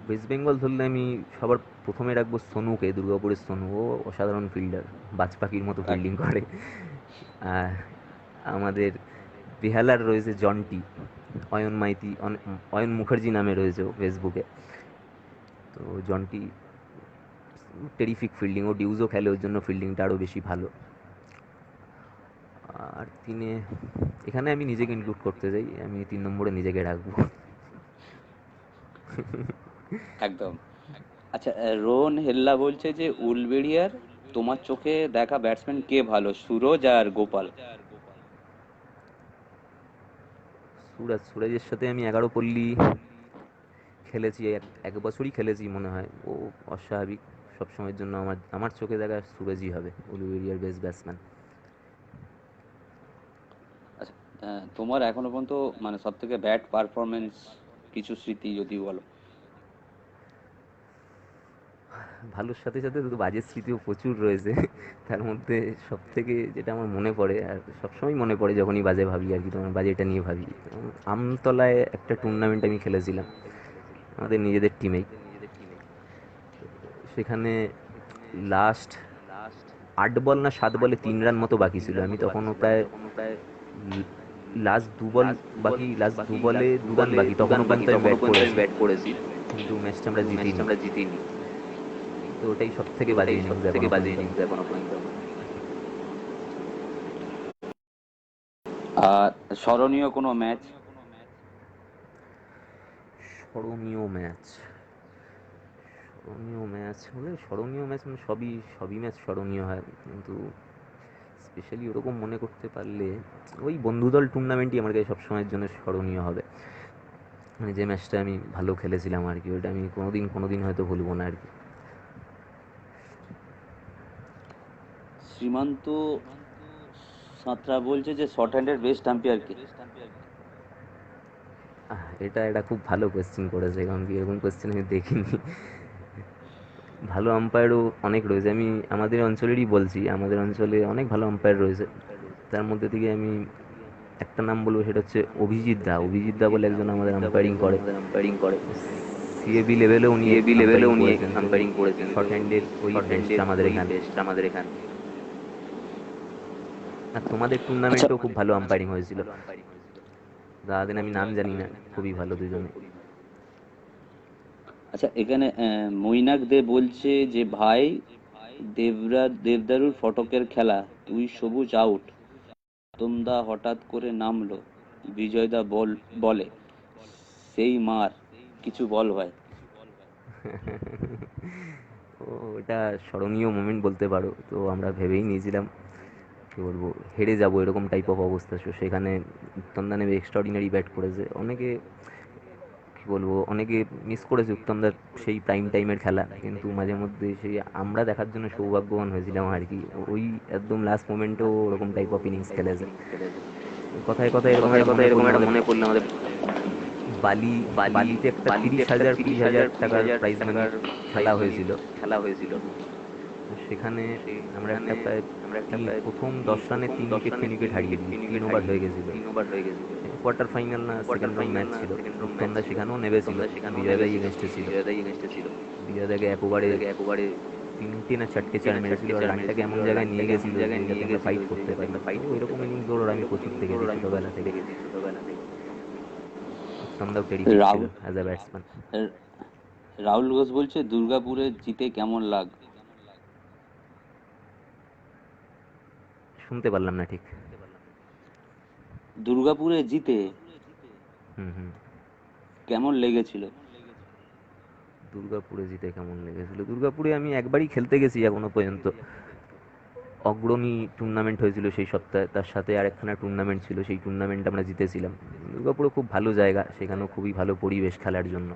ওয়েস্ট বেঙ্গল ধরলে আমি সবার প্রথমে রাখবো সোনুকে, দুর্গাপুরের সোনু, ও অসাধারণ ফিল্ডার, বাজ পাখির মতো ফিল্ডিং করে। আর আমাদের বেহালার রয়েছে জন্টি, অয়ন মাইতি, অয়ন মুখার্জি নামে রয়েছে ও ফেসবুকে। তো জন্টি টেরিফিক ফিল্ডিং, ও ডিউজও খেলে, ওর জন্য ফিল্ডিংটা আরও বেশি ভালো। আর তিনে, এখানে আমি নিজেকে ইনক্লুড করতে চাই, আমি 3 নম্বরে নিজেকে রাখবো। একদম। আচ্ছা, রোহন হেল্লা বলছে যে উলবেড়িয়ার তোমার চোখে দেখা ব্যাটসম্যান কে ভালো, সুরজ আর গোপাল? সুরাজের সাথে আমি 11 পল্লী খেলেছি, এক বছরই খেলেছি মনে হয়। ও অস্বাভাবিক, সবসময়ের জন্য আমার আমার চোখে দেখা সুরজই হবে উলুবেরিয়ার বেস্ট ব্যাটসম্যান। আচ্ছা, তোমার এখনো পর্যন্ত মানে সব থেকে ব্যাড পারফরমেন্স কিছু স্মৃতি যদি বলো। ভালোর সাথে সাথে তো বাজে স্মৃতিও প্রচুর রয়েছে। তার মধ্যে সব থেকে যেটা আমার মনে পড়ে, আর সবসময় মনে পড়ে যখনই বাজে ভাবি আর কি, তোমার বাজেটা নিয়ে ভাবি, আমতলায় একটা টুর্নামেন্ট আমি খেলেছিলাম আমাদের নিজেদের টিমেই। সেখানে লাস্ট 8 বল না 7 বলে 3 রান মতো বাকি ছিল, আমি তখনও প্রায় লাস্ট 2 বল বাকি, লাস্ট 2 বলে 2 রান বাকি, তখনও পর্যন্ত আমি ব্যাট করেছি, কিন্তু ম্যাচটা আমরা জিতিনি। তো ওটাই সব থেকে বাজে ইনিংস এখনো পর্যন্ত। আর স্মরণীয় কোনো ম্যাচ? স্মরণীয় ম্যাচ, স্মরণীয় ম্যাচ হলে স্মরণীয় ম্যাচ মানে সবই সবই ম্যাচ স্মরণীয় হয়, কিন্তু স্পেশালি ওরকম মনে করতে পারলে ওই বন্ধুদল টুর্নামেন্টই আমার কাছে সবসময়ের জন্য স্মরণীয় হবে। মানে যে ম্যাচটা আমি ভালো খেলেছিলাম আর কি, ওইটা আমি কোনোদিন হয়তো ভুলবো না আর কি। শ্রীমান্ত সাঁতরা বলছে যে শর্ট হ্যান্ডের বেস্ট আম্পায়ার কে? এটা এটা খুব ভালো কোয়েশ্চেন করেছে, কারণ কি এরকম কোয়েশ্চেন আমি দেখিনি। ভালো আম্পায়ারও অনেক রয়েছে। আমি আমাদের অঞ্চলেরই বলছি, আমাদের অঞ্চলে অনেক ভালো আম্পায়ার রয়েছে। তার মধ্যে থেকে আমি একটা নাম বলবো, সেটা হচ্ছে অভিজিৎ দা। অভিজিৎ দা বলে একজন আমাদের আম্পায়ারিং করে, সিএবি লেভেলে উনি আম্পায়ারিং করেছেন, তো শর্ট হ্যান্ডের ওই বেস্ট আমাদের এখানে। আর তোমাদের আচ্ছা টুর্নামেন্টেও খুব ভালো আম্পায়ারিং হয়েছিল, দাদাদের আমি নাম জানি না, খুবই ভালো দুজনে। আচ্ছা, এখানে মৈনাক দে বলছে যে ভাই, দেবদারুর ফটকের খেলা, তুই সবুজ আউট, উত্তমদা হঠাৎ করে নামলো, বিজয়দা বলে সেই মার, কিছু বল ভাই। ও, এটা স্মরণীয় মোমেন্ট বলতে পারো। তো আমরা ভেবেই নিয়েছিলাম, কি বলবো, হেরে যাবো এরকম টাইপ অফ অবস্থা। তো সেখানে উত্তমদা নেমে এক্সট্রাঅর্ডিনারি ব্যাট করেছে। অনেকে, কি বলবো, অনেকে মিস করেছে উত্তমদার সেই প্রাইম টাইমের খেলা, কিন্তু মাঝে মধ্যে সেই আমরা দেখার জন্য সৌভাগ্যবান হয়েছিলাম আর কি। ওই একদম লাস্ট মোমেন্টেও ওরকম টাইপ অফ ইনিংস খেলেছে। কথায় কথায় এরকম একটা মনে পড়লো আমাদের বালি, বালিতে একটা 30,000 20,000 টাকার প্রাইজ মানি খেলা হয়েছিল। তো সেখানে আমরা একটা প্রায় প্রথম 10 রানে 3 উইকেট 3 উইকেট হারিয়ে দিই, 3 ওভার হয়ে গেছিল। কোয়ার্টার ফাইনাল না সেকেন্ড রাউন্ড ম্যাচ ছিল। উত্তমদা সেখানেও নেমেছিল, বিজয়দাই এগেনস্টে ছিল। বিজয়দাকে 1 ওভারে 3টে না 4টে চার মেরেছিল, আর রানটাকে এমন জায়গায় নিয়ে গেছিল যে যাতে আমরা ফাইট করতে পারি। তো এরকম ইনিংস ওর আমি প্রচুর দেখেছি ছোটবেলা থেকে। উত্তমদাও টেরিফিক ছিল Rahul as a batsman. Rahul Ghosh বলছে দুর্গাপুরে জিতে কেমন লাগ? শুনতে পারলাম না ঠিক। দুর্গাপুরে জিতে হুম হুম। কেমন লেগেছিল? দুর্গাপুরে জিতে কেমন লেগেছিল, দুর্গাপুরে আমি একবারই খেলতে গেছি এখনো পর্যন্ত। অগ্রণী টুর্নামেন্ট হয়েছিল সেই সপ্তাহে, তার সাথে আরেকখানা টুর্নামেন্ট ছিল, সেই টুর্নামেন্ট আমরা জিতেছিলাম। দুর্গাপুরে খুব ভালো জায়গা, সেখানেও খুবই ভালো পরিবেশ খেলার জন্য।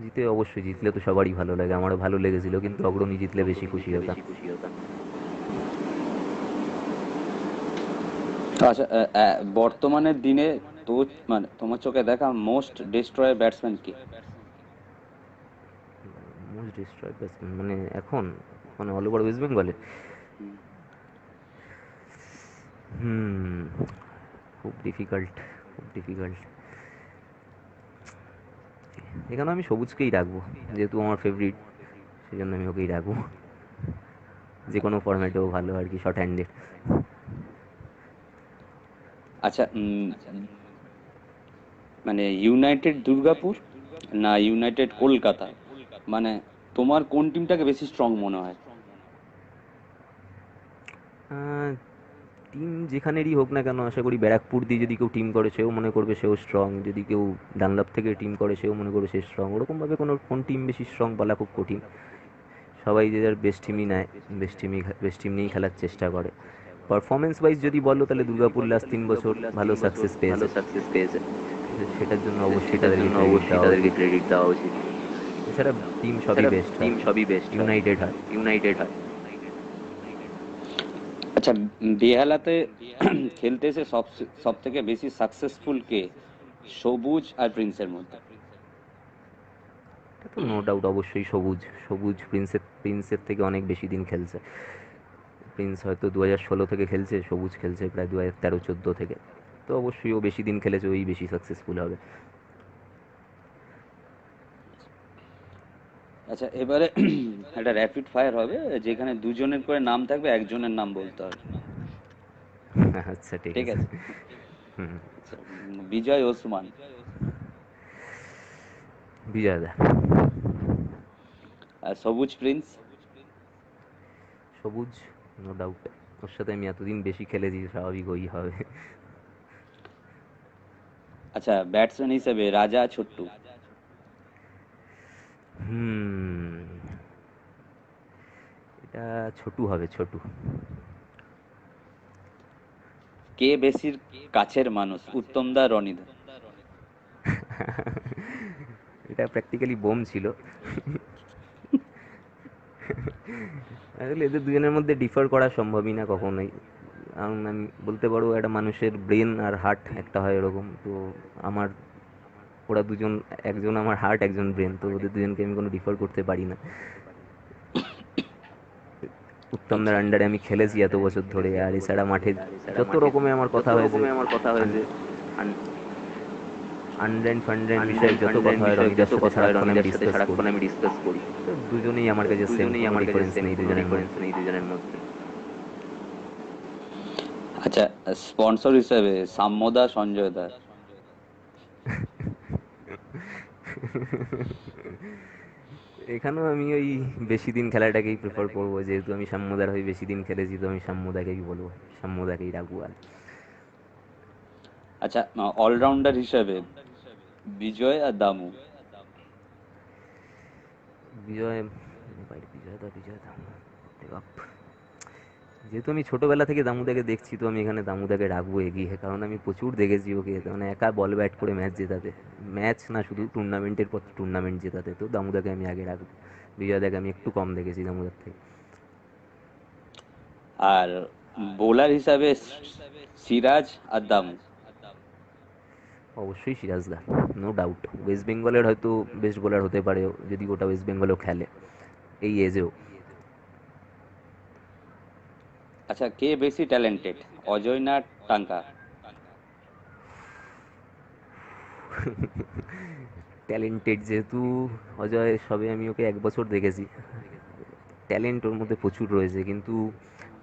জিতে অবশ্যই, জিতলে তো সবারই ভালো লাগে, আমারও ভালো লেগেছিল, কিন্তু অগ্রণী জিতলে বেশি খুশি হতাম। আচ্ছা, বর্তমানের দিনে তো মানে তোমার চোখে দেখা মোস্ট ডিস্ট্রয়ার ব্যাটসম্যান কি? মোস্ট ডিস্ট্রয়েড ব্যাটসম্যান মানে এখন, মানে অল ওভার ওয়েস্ট বেঙ্গলে? হুম। হুম, খুব ডিফিকাল্ট, খুব ডিফিকাল্ট। এখানে আমি সবুজকেই রাখবো, যেহেতু আমার ফেভারিট, সেই জন্য আমি ওকেই রাখবো। যে কোনো ফরম্যাটেও ভালো আর কি, শর্ট হ্যান্ডে। আচ্ছা, মানে ইউনাইটেড দুর্গাপুর না ইউনাইটেড কলকাতা, মানে তোমার কোন টিমটাকে বেশি স্ট্রং মনে হয়? টিম যেখানেরই হোক না কেন, আশা করি ব্যারাকপুর দিয়ে যদি কেউ টিম করে সেও মনে করবে সেও স্ট্রং, যদি কেউ ডানলপ থেকে টিম করে সেও মনে করবে সে স্ট্রং। ওরকমভাবে কোন টিম বেশি স্ট্রং বলা খুব কঠিন। সবাই যে যার বেস্ট টিমই নেয়, বেস্ট টিম নিয়েই খেলার চেষ্টা করে। পারফরমেন্স ওয়াইজ যদি বলো, তাহলে দুর্গাপুর লাস্ট 3 বছর ভালো সাকসেস পেয়েছে, সেটার জন্য অবশ্যই তাদেরকে ক্রেডিট দেওয়া উচিত। এছাড়া টিম সবই বেস্ট হয়, ইউনাইটেড হয়। আচ্ছা, বেহালাতে খেলতে এসে সব থেকে বেশি সাকসেসফুল কে, সবুজ আর প্রিন্সের মধ্যে? এটা তো নো ডাউট, অবশ্যই সবুজ। সবুজ প্রিন্সের থেকে অনেক বেশি দিন খেলছে। প্রিন্স হয়তো 2016 থেকে খেলছে, সবুজ খেলছে প্রায় 2013-14 থেকে। তো অবশ্যই ও বেশি দিন খেলেছে, ওই বেশি সাকসেসফুল হবে। আচ্ছা, এবারে একটা র্যাপিড ফায়ার হবে, যেখানে দুজনের করে নাম থাকবে, একজনের নাম বলতে হবে। আচ্ছা ঠিক ঠিক আছে। আছে? হুম। আচ্ছা, বিজয় ওসমান, বিজয় দা। আর সবুজ প্রিন্স। সবুজ, নো ডাউট। ওর সাথে আমি এতদিন বেশি খেলেছি, স্বাভাবিক ওই হবে। আচ্ছা, ব্যাটসম্যান হিসেবে রাজা ছোট্টু। হুম, এটা ছোটু হবে, ছোটু। কে বেশির কাছের মানুষ, উত্তম দা রনি দা? এটা প্র্যাকটিক্যালি বোম ছিল। আসলে এদের দুজনের মধ্যে ডিফার করা সম্ভবই না কখনোই। কারণ আমি বলতে পারবো, একটা মানুষের ব্রেন আর হার্ট একটা হয় এরকম। তো আমার ওরা দুজন, একজন আমার হার্ট, একজন ব্রেন, তো ওদের দুজনকে আমি কোনো ডিফার করতে পারি না। উত্তমদের আচ্ছা, আন্ডারে আমি খেলেছি এত বছর ধরে, আর এছাড়া মাঠে যত রকমের আমার কথা হয়েছে, আনরেন্ট ফানরেন্ট বিষয়ে যত কথা হয় রনিদার সাথে সারাক্ষণ আমি ডিসকাস করি। তো দুজনেই আমার কাছে সেম, কোনো ডিফারেন্স নেই দুজনের মধ্যে। আচ্ছা, স্পন্সর হিসেবে সাম্যদা, সঞ্জয় দা। এখানেও আমি ওই বেশি দিন খেলাটাকেই প্রেফার করবো, যেহেতু আমি সাম্যদার হয়ে বেশি দিন খেলেছি, তো আমি সাম্যদাকেই বলবো, সাম্যদাকেই রাখবো আর। আচ্ছা, অলরাউন্ডার হিসেবে বিজয় আর দামু। বিজয়, বিজয় দা, বাপরে বাপ। যেহেতু আমি ছোটবেলা থেকে দামুদাকে দেখছি, তো আমি এখানে দামুদাকে রাখবো এগিয়ে, কারণ আমি প্রচুর দেখেছি ওকে, মানে একা বল ব্যাট করে ম্যাচ জেতাতে, ম্যাচ না শুধু টুর্নামেন্টের পর টুর্নামেন্ট জেতাতে, তো দামুদাকে আমি আগে রাখবো। বিজয়দাকে আমি একটু কম দেখেছি দামুদার থেকে। আর বোলার হিসাবে সিরাজ আর দামু। অবশ্যই সিরাজদা, নো ডাউট। ওয়েস্ট বেঙ্গলের হয়তো বেস্ট বোলার হতে পারে যদি গোটা ওয়েস্ট বেঙ্গলেও খেলে এই এজেও। আচ্ছা, কে বেশি ট্যালেন্টেড, অজয় না টাঙ্কা? ট্যালেন্টেড যেহেতু অজয়, সবে আমি ওকে 1 বছর দেখেছি, ট্যালেন্ট ওর মধ্যে প্রচুর রয়েছে, কিন্তু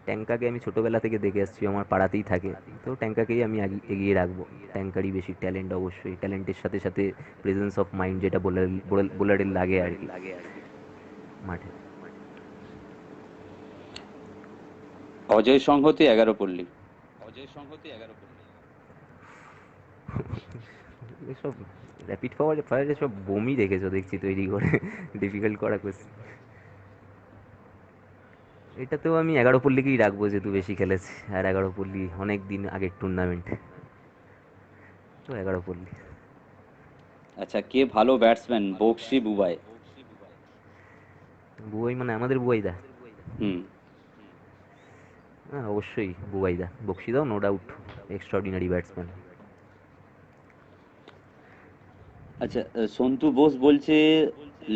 ট্যাঙ্কাকে আমি ছোটবেলা থেকে দেখে আসছি, আমার পাড়াতেই থাকে, তো ট্যাঙ্কাকেই আমি এগিয়ে রাখবো। ট্যাঙ্কারই বেশি ট্যালেন্ট, অবশ্যই ট্যালেন্টের সাথে সাথে প্রেজেন্স অফ মাইন্ড, যেটা বোলারের লাগে আর কি মাঠে। অজয় সংহতি 11 পল্লী। এসব র্যাপিড ফায়ারে সব বোমই রেখেছো দেখছি তৈরি করে, ডিফিকাল্ট করা কোয়েশ্চেন। এটাতেও আমি 11 পল্লীকেই রাখবো, যেহেতু বেশি খেলেছে, আর 11 পল্লী অনেক দিন আগের টুর্নামেন্ট, তো 11 পল্লী। আচ্ছা, কে ভালো ব্যাটসম্যান, বক্সি বুবাই? বুয়াই মানে আমাদের বুয়াইদা? হুম। হ্যাঁ অবশ্যই বুবাইদা, বক্সিদাও নো ডাউট এক্সট্রাঅর্ডিনারি ব্যাটসম্যান। আচ্ছা, সন্তু বোস বলছে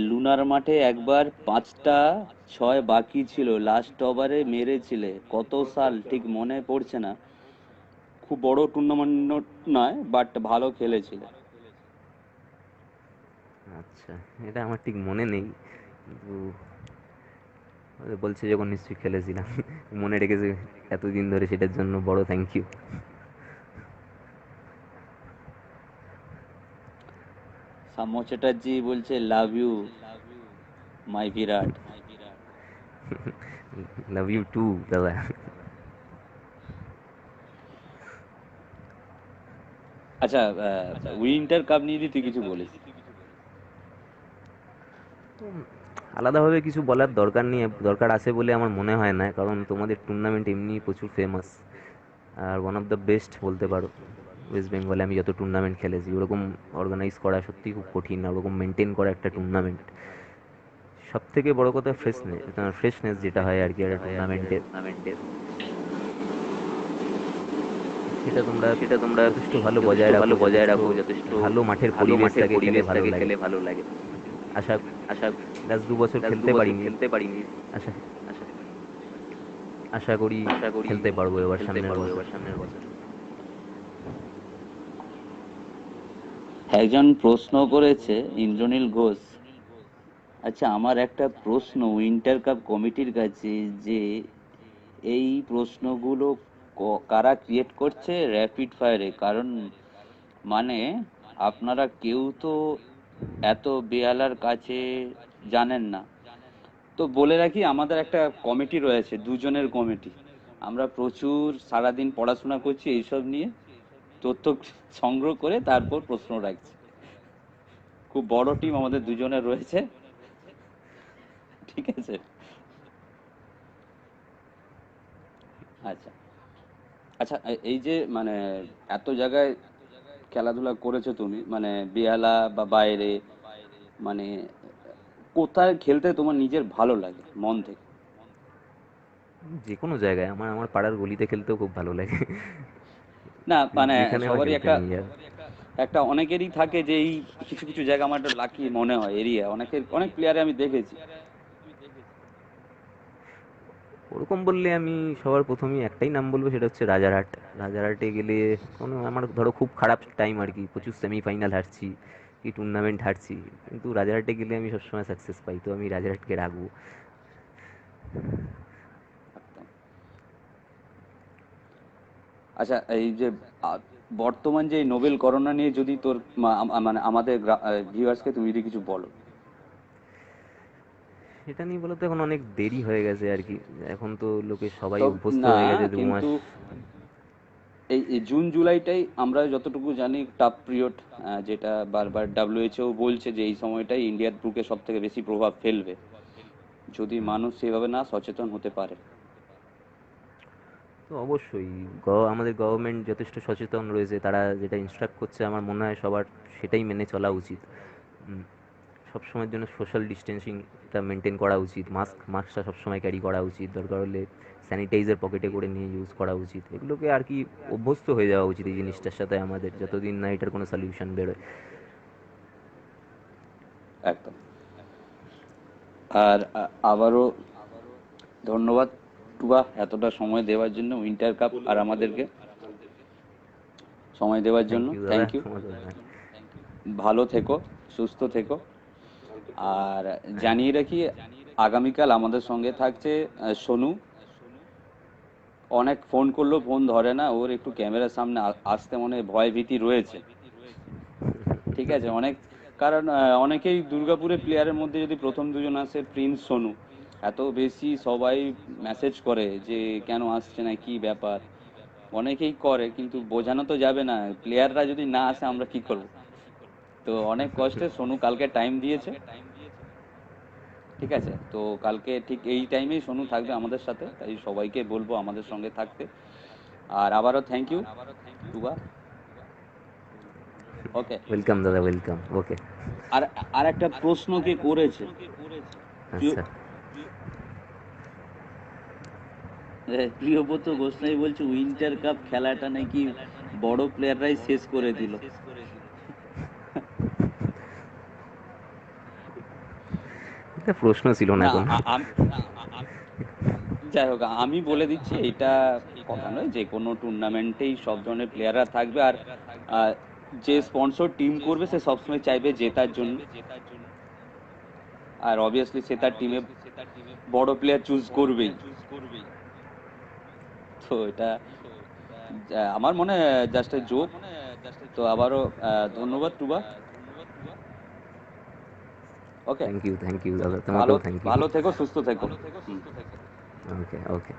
লুনার মাঠে একবার 5টা 6 বাকি ছিল, লাস্ট ওভারে মেরেছিলে, কত সাল ঠিক মনে পড়ছে না, খুব বড় টুর্নামেন্ট নয়, বাট ভালো খেলেছিলে। আচ্ছা, এটা আমার ঠিক মনে নেই, কিন্তু বলছে যখন নিশ্চয়ই খেলেছিলাম। মনে রেখেছে এতদিন ধরে, সেটার জন্য বড় থ্যাংক ইউ। সাম্য চ্যাটার্জি বলছে love you my Virat. Love you too দাদা। আচ্ছা, উইন্টার কাপ নিয়ে যদি তুই কিছু বলিস। আলাদাভাবে কিছু বলার দরকার আছে বলে আমার মনে হয় না, কারণ তোমাদের টুর্নামেন্ট এমনি প্রচুর ফেমাস, আর ওয়ান অফ দ্য বেস্ট বলতে পারো। ওয়েস্ট বেঙ্গলে আমি যত টুর্নামেন্ট খেলেছি, ওরকম অর্গানাইজ করা সত্যিই খুব কঠিন, আর ওরকম মেনটেন করা একটা টুর্নামেন্ট, সব থেকে বড় কথা ফ্রেশনেস যেটা হয় আর কি একটা টুর্নামেন্টের, সেটা তোমরা যথেষ্ট ভালো বজায় রাখো, যথেষ্ট ভালো মাঠের পরিবেশ থাকে, খেলে ভালো লাগে। আশা লাস্ট 2 বছর খেলতে পারিনি, আশা আশা করি খেলতে পারবো এবার সামনের বছর। একজন প্রশ্ন করেছে, ইন্দ্রনীল ঘোষ। আচ্ছা, আমার একটা প্রশ্ন উইন্টার কাপ কমিটির কাছে, যে এই প্রশ্নগুলো কারা ক্রিয়েট করছে র্যাপিড ফায়ারে? কারণ মানে আপনারা কেউ তো এত বেহালার কাছে জানেন না। তো বলে রাখি, আমাদের একটা কমিটি রয়েছে, দুজনের কমিটি। আমরা প্রচুর সারাদিন পড়াশোনা করছি এইসব নিয়ে, তথ্য সংগ্রহ করে তারপর প্রশ্ন রাখছি। খুব বড় টিম আমাদের দুজনের রয়েছে, ঠিক আছে? আচ্ছা। আচ্ছা, এই যে মানে এত জায়গায় খেলাধুলা করেছো তুমি, মানে বেহালা বা বাইরে, মানে কোথায় খেলতে তোমার নিজের ভালো লাগে মন থেকে? যে কোনো জায়গায়, আমার আমার পাড়ার গলিতে খেলতেও খুব ভালো লাগে, না মানে যেখানে আমার সবারই খেলতে একটা নিয়ে যাবে। একটা অনেকেরই থাকে যে এই কিছু কিছু জায়গা আমার একটা লাকি মনে হয় এরিয়া, অনেক প্লেয়ারে আমি দেখেছি। ওরকম বললে আমি সবার প্রথমেই একটাই নাম বলবো, সেটা হচ্ছে রাজারহাট। রাজারহাটে গেলে কোনো আমার ধরো খুব খারাপ টাইম আর কি, প্রচুর সেমিফাইনাল হারছি কি টুর্নামেন্ট হারছি, কিন্তু রাজারহাটে গেলে আমি সবসময় সাকসেস পাই, তো আমি রাজারহাটকে রাখবো। একদম। আচ্ছা, এই যে আহ, বর্তমান যে নোবেল করোনা নিয়ে যদি তোর মানে আমাদের ভিউয়ার্সকে তুমি যদি কিছু বলো। এটা নিয়ে বলতে এখন অনেক দেরি হয়ে গেছে আর কি, এখন তো লোকে সবাই তো অভ্যস্ত না, হয়ে গেছে 2 মাস। কিন্তু এই এই জুন জুলাইটাই আমরা যতটুকু জানি টাফ পিরিয়ড, যেটা বারবার ডাব্লিউএইচও বলছে যে এই সময়টাই ইন্ডিয়ার বুকে সব থেকে বেশি প্রভাব ফেলবে যদি মানুষ সেভাবে না সচেতন হতে পারে। তো অবশ্যই আমাদের গভর্নমেন্ট যথেষ্ট সচেতন রয়েছে, তারা যেটা ইনস্ট্রাক্ট করছে আমার মনে হয় সবার সেটাই মেনে চলা উচিত। উম, সবসময়ের জন্য সোশ্যাল ডিস্টেন্সিংটা মেনটেন করা উচিত, মাস্কটা সবসময় ক্যারি করা উচিত, দরকার হলে স্যানিটাইজার পকেটে করে নিয়ে ইউজ করা উচিত, এগুলোকে আর কি অভ্যস্ত হয়ে যাওয়া উচিত এই জিনিসটার সাথে আমাদের, যতদিন না এটার কোনো সলিউশন বেরোয়। একদম। আর আবারও ধন্যবাদ টুবা, এতটা সময় দেওয়ার জন্য, উইন্টার কাপ আর আমাদেরকে সময় দেওয়ার থ্যাংক জন্য ইউ দাদা, থ্যাংক ইউ। তোমাকে। ভালো থেকো, সুস্থ থেকো। আর জানিয়ে রাখি, আগামীকাল আমাদের সঙ্গে থাকছে সোনু। অনেক ফোন করলো, ফোন ধরে না, ওর একটু ক্যামেরার সামনে আসতে মনে হয় ভয় ভীতি রয়েছে। ঠিক আছে, কারণ অনেকেই দুর্গাপুরের প্লেয়ারের মধ্যে যদি প্রথম দুজন আসে প্রিন্স সোনু, এত বেশি সবাই মেসেজ করে যে কেন আসছে না, কি ব্যাপার, অনেকেই করে, কিন্তু বোঝানো তো যাবে না, প্লেয়াররা যদি না আসে আমরা কি করব। তো অনেক কষ্টে সোনু কালকে টাইম দিয়েছে। ঠিক আছে, তো কালকে ঠিক এই টাইমেই সোনু থাকবে আমাদের সাথে, তাই সবাইকে বলবো আমাদের সঙ্গে থাকতে। আর আবারও থ্যাংক ইউ টুবা। ওকে। ওয়েলকাম দাদা, ওয়েলকাম। ওকে। আর আর একটা প্রশ্ন কে করেছে, প্রিয়- আচ্ছা। প্রিয়ব্রত গোস্বামী বলছে উইন্টার কাপ খেলাটা নাকি বড় প্লেয়াররাই শেষ করে দিল। এটা প্রশ্ন ছিল না না, কোনো। যাই হোক, আমি বলে দিচ্ছি এটা কথা নয়, যে কোনো টুর্নামেন্টেই সব ধরনের প্লেয়াররা থাকবে। আর আহ, যে স্পন্সর টিম করবে সে সবসময় চাইবে জেতার জন্য, আর অবভিয়াসলি সে তার টিমে বড় প্লেয়ার চুজ করবেই। তো এটা আমার মনে জাস্ট এ জোক। তো আবারও ধন্যবাদ টুবা। ওকে। থ্যাংক ইউ, থ্যাংক ইউ দাদা, ভালো তোমাকেও থ্যাংক ইউ। ভালো থেকো, সুস্থ থেকো। হুম। ওকে, ওকে।